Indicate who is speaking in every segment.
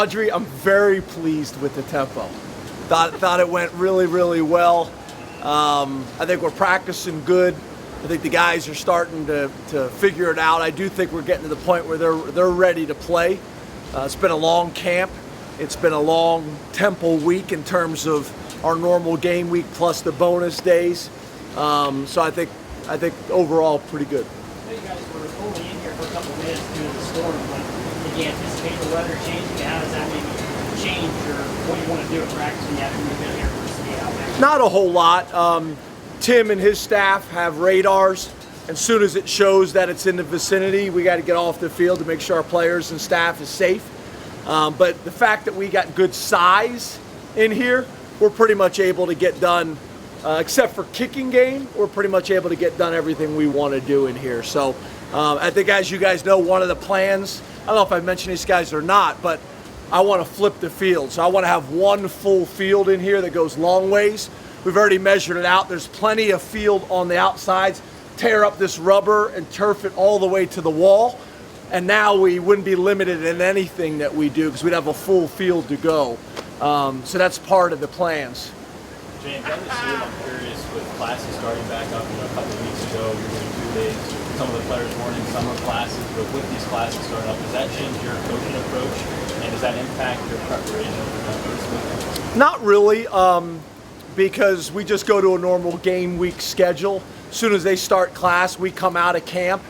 Speaker 1: Audrey, I'm very pleased with the tempo. Thought it went really, really well. I think we're practicing good. I think the guys are starting to figure it out. I do think we're getting to the point where they're ready to play. It's been a long camp. It's been a long tempo week in terms of our normal game week plus the bonus days. So I think overall pretty good.
Speaker 2: You guys were only in here for a couple minutes due to the storm, but did you anticipate the weather changing? How does that maybe change or what you want to do at practice when you have to move in here for skate out there?
Speaker 1: Not a whole lot. Tim and his staff have radars. As soon as it shows that it's in the vicinity, we got to get off the field to make sure our players and staff is safe. But the fact that we got good size in here, we're pretty much able to get done, except for kicking game, we're pretty much able to get done everything we want to do in here. So I think, as you guys know, one of the plans, I don't know if I mentioned these guys or not, but I want to flip the field. So I want to have one full field in here that goes long ways. We've already measured it out. There's plenty of field on the outsides. Tear up this rubber and turf it all the way to the wall. And now we wouldn't be limited in anything that we do because we'd have a full field to go. So that's part of the plans.
Speaker 3: James, I just I'm curious, with classes starting back up, a couple of weeks ago, you're doing 2 days. Some of the players weren't in summer classes, but with these classes starting up, does that change your coaching approach? And does that impact your preparation for the first week?
Speaker 1: Not really, because we just go to a normal game week schedule. As soon as they start class, we come out of camp,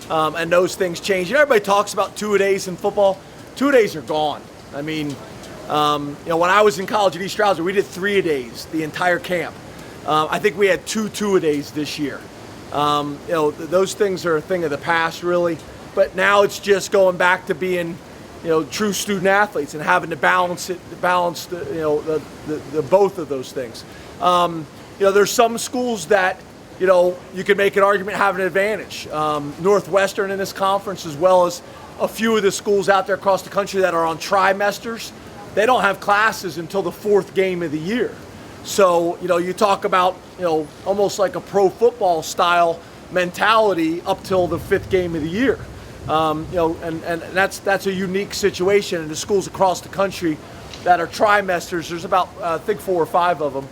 Speaker 1: and those things change. You know, everybody talks about 2 days in football. 2 days are gone. I mean, when I was in college at East Stroudsburg, we did 3 days the entire camp. I think we had two days this year. Those things are a thing of the past, really. But now it's just going back to being, true student athletes and having to balance the both of those things. There's some schools that, you can make an argument have an advantage. Northwestern in this conference, as well as a few of the schools out there across the country that are on trimesters, they don't have classes until the 4th game of the year. So, you talk about, almost like a pro football style mentality up till the 5th game of the year. And that's a unique situation. And the schools across the country that are trimesters, there's about, I think 4 or 5 of them.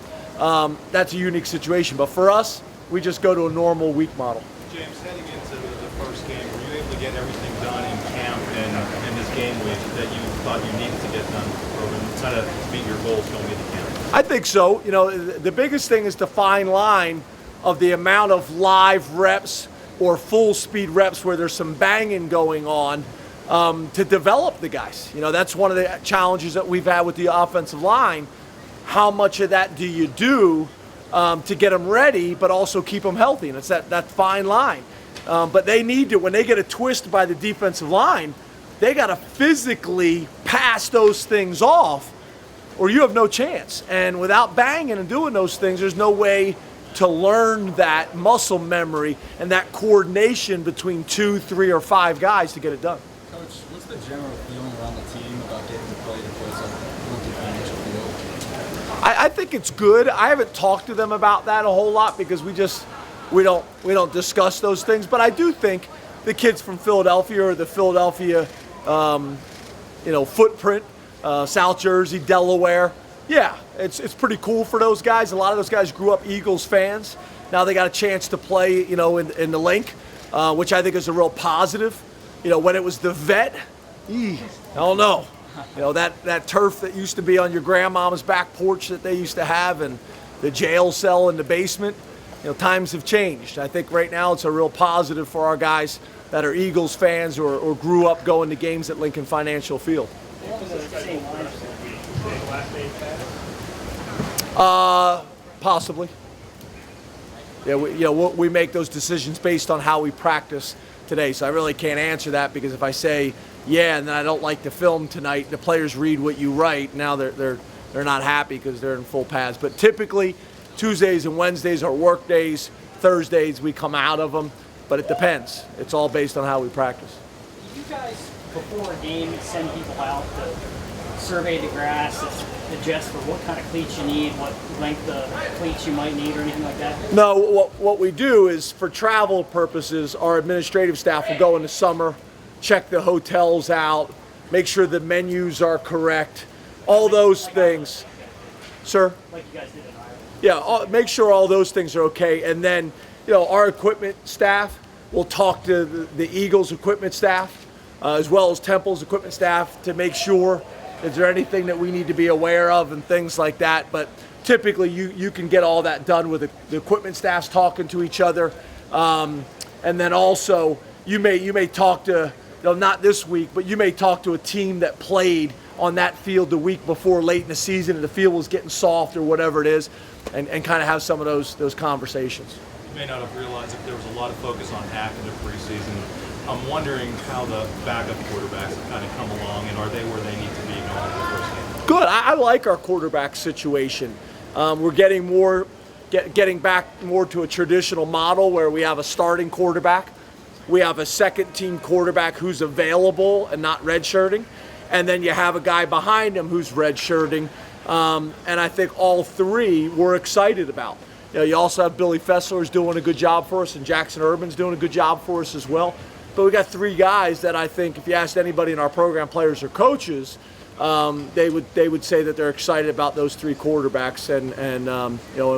Speaker 1: That's a unique situation. But for us, we just go to a normal week model.
Speaker 3: James, heading into the first game, were you able to get everything done in camp and in this game week that you thought you needed to get done to try to meet your goals going into camp?
Speaker 1: I think so. The biggest thing is the fine line of the amount of live reps or full speed reps where there's some banging going on to develop the guys. That's one of the challenges that we've had with the offensive line. How much of that do you do to get them ready, but also keep them healthy? And it's that fine line. But they need to, when they get a twist by the defensive line, they got to physically pass those things off, or you have no chance. And without banging and doing those things, there's no way to learn that muscle memory and that coordination between 2, 3, or 5 guys to get it done.
Speaker 4: Coach, what's the general feeling around the team about getting to play the place on Lincoln Financial Field?
Speaker 1: I think it's good. I haven't talked to them about that a whole lot because we don't discuss those things. But I do think the kids from Philadelphia or the Philadelphia footprint, South Jersey, Delaware, yeah, it's pretty cool for those guys. A lot of those guys grew up Eagles fans. Now they got a chance to play, in the Link, which I think is a real positive. When it was the Vet, I don't know. That turf that used to be on your grandmama's back porch that they used to have, and the jail cell in the basement, times have changed. I think right now it's a real positive for our guys that are Eagles fans or grew up going to games at Lincoln Financial Field. Possibly. Yeah, we make those decisions based on how we practice today. So I really can't answer that, because if I say yeah and then I don't like the film tonight, the players read what you write. Now they're not happy because they're in full pads. But typically Tuesdays and Wednesdays are work days. Thursdays we come out of them. But it depends. It's all based on how we practice.
Speaker 2: Do you guys, before a game, send people out to survey the grass, adjust for what kind of cleats you need, what length of cleats you might need, or anything like that?
Speaker 1: No, what we do is, for travel purposes, our administrative staff will go in the summer, check the hotels out, make sure the menus are correct, all those things. Sir?
Speaker 2: Like you guys did in Ireland.
Speaker 1: Yeah, make sure all those things are okay. And then, our equipment staff will talk to the Eagles equipment staff, as well as Temple's equipment staff, to make sure is there anything that we need to be aware of and things like that. But typically you can get all that done with the equipment staffs talking to each other. And then also you may talk to, not this week, but you may talk to a team that played on that field the week before late in the season and the field was getting soft or whatever it is, and kind of have some of those conversations.
Speaker 5: You may not have realized that there was a lot of focus on Hack in the preseason. I'm wondering how the backup quarterbacks have kind of come along, and are they where they need to be going into the first game?
Speaker 1: Good. I like our quarterback situation. We're getting back more to a traditional model where we have a starting quarterback. We have a second-team quarterback who's available and not redshirting. And then you have a guy behind him who's redshirting. And I think all three we're excited about. You also have Billy Fessler's doing a good job for us, and Jackson Urban's doing a good job for us as well. But we got three guys that I think, if you asked anybody in our program, players or coaches, they would say that they're excited about those three quarterbacks and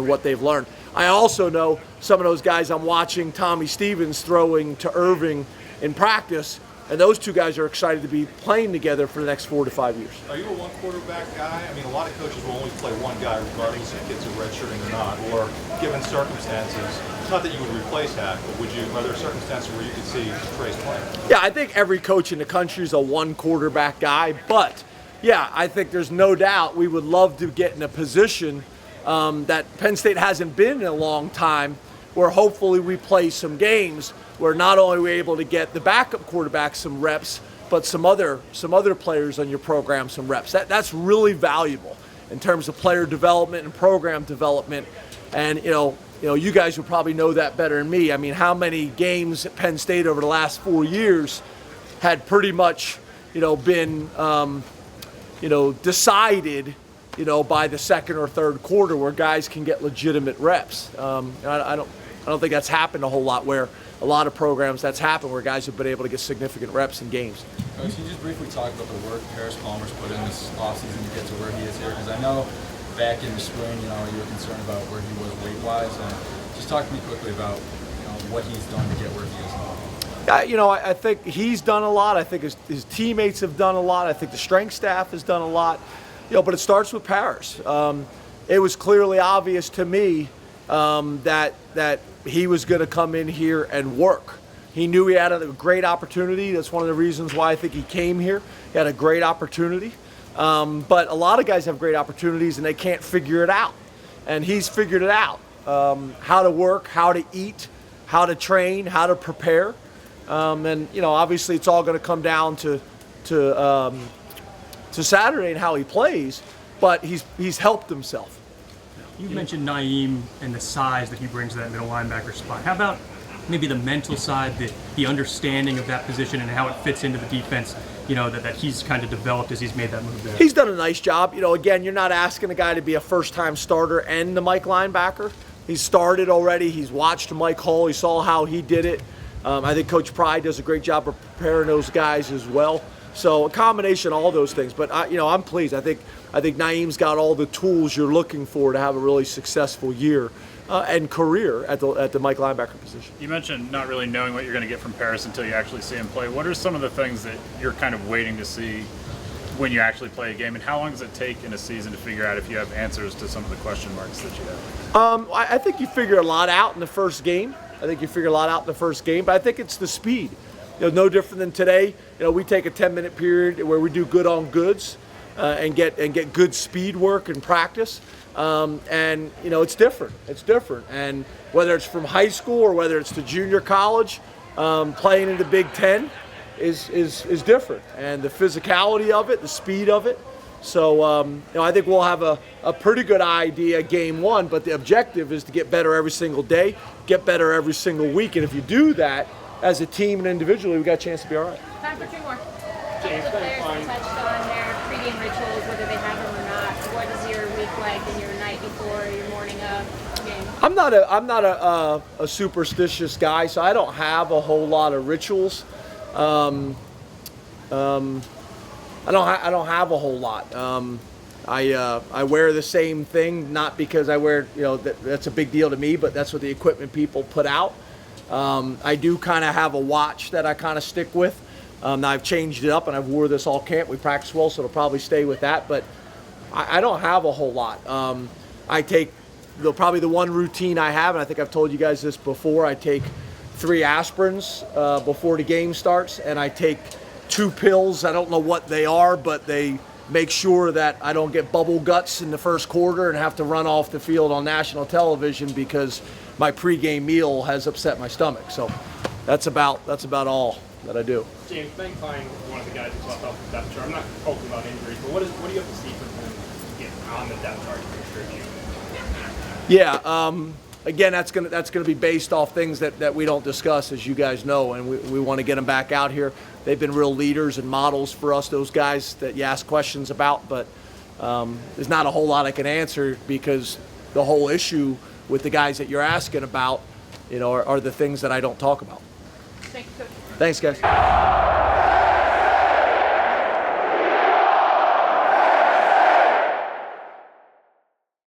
Speaker 1: what they've learned. I also know some of those guys. I'm watching Tommy Stevens throwing to Irving in practice, and those two guys are excited to be playing together for the next 4 to 5 years.
Speaker 5: Are you a one quarterback guy? I mean, a lot of coaches will only play one guy regardless if kids are redshirting or not, or given circumstances. Not that you would replace Hack, but are there circumstances where you could see Trey's playing?
Speaker 1: Yeah, I think every coach in the country is a one quarterback guy, but yeah, I think there's no doubt we would love to get in a position that Penn State hasn't been in a long time, where hopefully we play some games where not only are we able to get the backup quarterback some reps, but some other players on your program some reps. That's really valuable in terms of player development and program development. And you guys would probably know that better than me. I mean, how many games at Penn State over the last 4 years had pretty much been decided by the second or third quarter, where guys can get legitimate reps. I don't think that's happened a whole lot, where a lot of programs that's happened where guys have been able to get significant reps in games.
Speaker 4: Coach, can you just briefly talk about the work Paris Palmer's put in this offseason to get to where he is here? Because I know back in the spring, you were concerned about where he was weight-wise, and just talk to me quickly about what he's done to get where he is now.
Speaker 1: I think he's done a lot. I think his teammates have done a lot. I think the strength staff has done a lot. But it starts with Paris. It was clearly obvious to me that he was going to come in here and work. He knew he had a great opportunity. That's one of the reasons why I think he came here. He had a great opportunity. But a lot of guys have great opportunities and they can't figure it out. And he's figured it out. How to work, how to eat, how to train, how to prepare. Obviously it's all going to come down to Saturday and how he plays, but he's helped himself.
Speaker 6: You mentioned Naeem and the size that he brings to that middle linebacker spot. How about maybe the mental side, the understanding of that position and how it fits into the defense, that he's kind of developed as he's made that move there?
Speaker 1: He's done a nice job. Again, you're not asking a guy to be a first-time starter and the Mike linebacker. He's started already. He's watched Mike Hull. He saw how he did it. I think Coach Pride does a great job of preparing those guys as well. So a combination of all those things. But I'm pleased. I think Naeem's got all the tools you're looking for to have a really successful year and career at the Mike linebacker position.
Speaker 7: You mentioned not really knowing what you're going to get from Paris until you actually see him play. What are some of the things that you're kind of waiting to see when you actually play a game, and how long does it take in a season to figure out if you have answers to some of the question marks that you have?
Speaker 1: I think you figure a lot out in the first game. But I think it's the speed. No different than today. We take a 10-minute period where we do good on goods and get good speed work and practice. It's different. It's different. And whether it's from high school or whether it's to junior college, playing in the Big Ten is different. And the physicality of it, the speed of it. So I think we'll have a pretty good idea game one. But the objective is to get better every single day, get better every single week. And if you do that, as a team and individually, we got a chance to be all right.
Speaker 8: Time for two more. James, the players have touched on their pregame rituals, whether they have them or not. What is your week like and your night before, your morning of game?
Speaker 1: I'm not a superstitious guy, so I don't have a whole lot of rituals. I don't have a whole lot. I wear the same thing, not because I wear, that's a big deal to me, but that's what the equipment people put out. I do kind of have a watch that I kind of stick with. Now I've changed it up and I've wore this all camp. We practice well, so it'll probably stay with that, but I don't have a whole lot. I take probably the one routine I have, and I think I've told you guys this before, I take 3 aspirins before the game starts, and I take 2 pills. I don't know what they are, but they make sure that I don't get bubble guts in the first quarter and have to run off the field on national television because my pregame meal has upset my stomach. So that's about all that I do.
Speaker 9: James, Ben Klein, one of the guys who's left off the depth chart. I'm not talking about injuries, but what do you have to see from him to get on the depth chart to contribute?
Speaker 1: Yeah. Again, that's gonna be based off things that we don't discuss, as you guys know, and we want to get them back out here. They've been real leaders and models for us, those guys that you ask questions about, but there's not a whole lot I can answer because the whole issue with the guys that you're asking about, are the things that I don't talk about.
Speaker 8: Thanks, Coach.
Speaker 1: Thanks, guys.